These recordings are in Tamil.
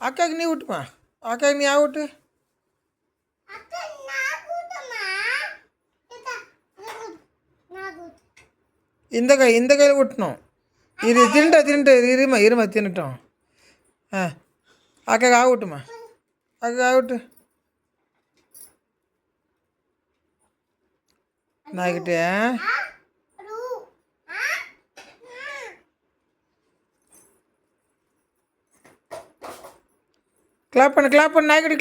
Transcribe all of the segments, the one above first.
అక్కకి నీ ఉట్టుమా అక్కకి నీ ఆ ఉట్టు ఇంతకాయలు కుట్టినాం ఇది తింటా ఇరుమ తినటం అక్కకి ఆగుట్టుమా అక్కకి ఆగుట్టు నాకిటే கிளாப் பண்ணு நாய்க்குட்டி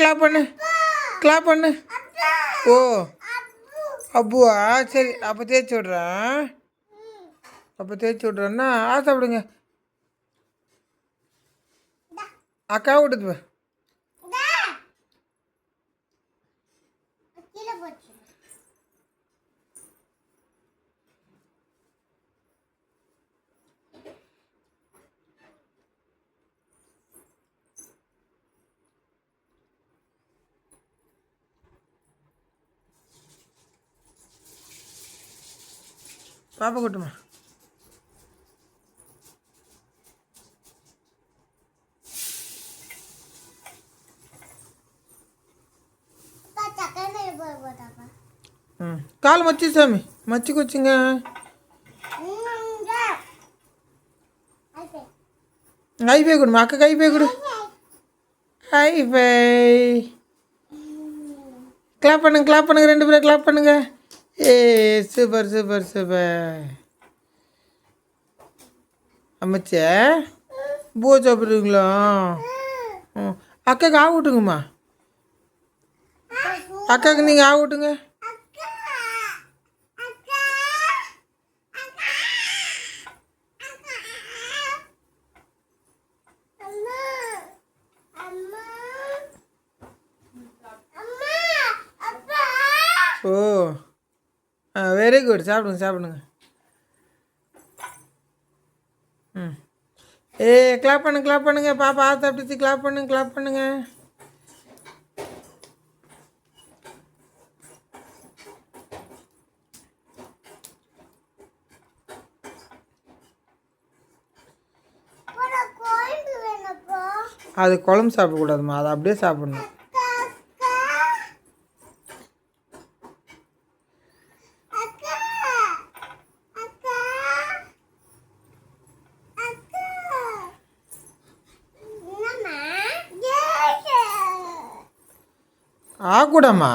கிளாப் பண்ணு ஓ அப்புவா சரி அப்போ தேய்ச்சி விட்றேன்னா சாப்பிடுங்க அக்கா விட்டுது பாப்பா கூட்டுமா కాలు మచ్చి సామి మచ్చికొచ్చింగా అయిపోయి కూడా మా అక్కకి అయిపోయి கிளாப் பண்ணுங்க 2 பேரும் கிளாப் பண்ணுங்க சூப்பர் அம்மச்சே பூ சாப்பிட்றீங்களா அக்காவுக்கு ஆகட்டுங்கம்மா அக்காவுக்கு நீங்கள் ஆகட்டுங்க ஓ வெரி குட் சாப்பிடுங்க ம் கிளாப் பண்ணுங்க பாப்பா சாப்பிட்டு கிளாப் பண்ணுங்க அது குழம்பு சாப்பிடக்கூடாதும்மா அதை அப்படியே சாப்பிடணும் ஆகக்கூடாமா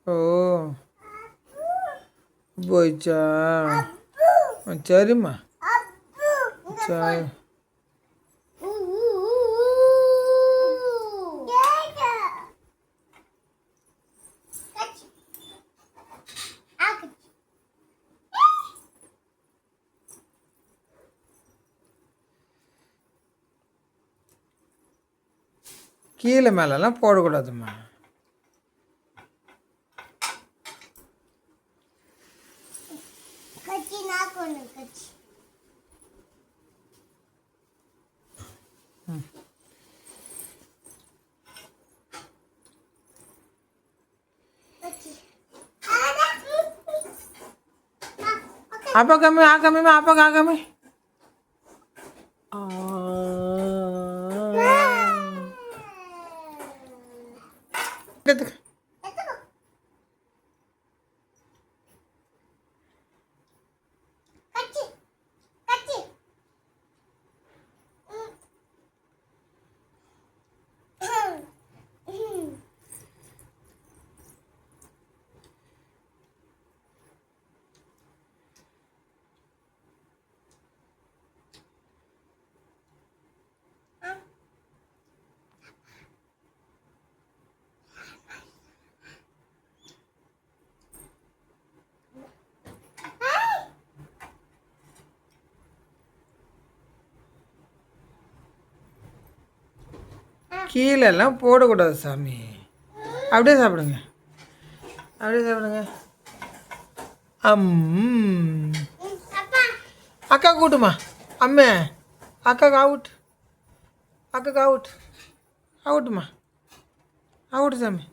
ஓ போயிச்சா சரிம்மா சரி கீழே மேலெல்லாம் போடக்கூடாதும்மா apa kami gitu கீழெல்லாம் போடக்கூடாது சாமி. அப்படியே சாப்பிடுங்க, அப்படியே சாப்பிடுங்க. அக்கா கூட்டுமா அம்மே, அக்காக்கு அவுட், அக்காக்கு அவுட், அவுட்டுமா, அவுட்டு சாமி.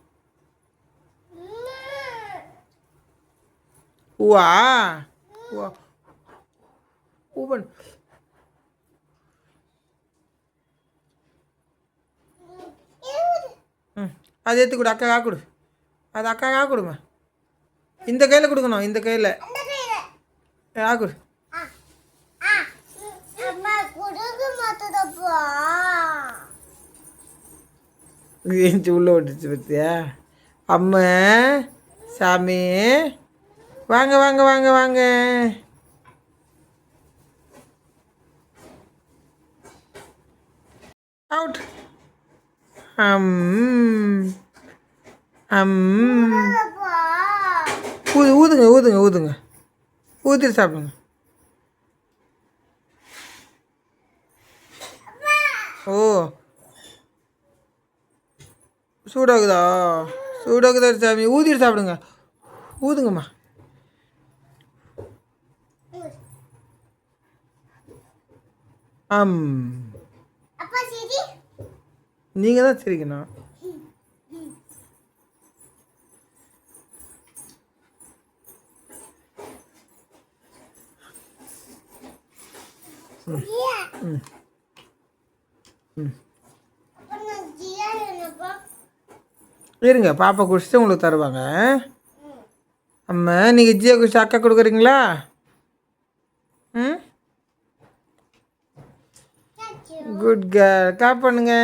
ஊவா ஊவா ஊபன். அது எடுத்து கொடு, அக்கா கொடு, அது அக்கா கொடுமா. இந்த கையில் கொடுக்கணும், இந்த கையில் கொடு. ஏஞ்சி உள்ள ஓட்டுச்சு பத்தியா அம்மா. சாமி வாங்க வாங்க வாங்க வாங்க. அவுட். ஊதுங்க ஊதுங்க ஊதுங்க, ஊற்றிட்டு சாப்பிடுங்க. ஓ சூடாகுதா, சூடாகுதா சாமி, ஊற்றிட்டு சாப்பிடுங்க. ஊதுங்கம்மா. நீங்கள் தான் சிரிக்கணும். இருங்க, பாப்பா குடிச்சிட்டு உங்களுக்கு தருவாங்க. அம்மா நீங்கள் ஜியா குடிச்சு அக்கா கொடுக்குறீங்களா? குட் கேர்ள், காப் பண்ணுங்க.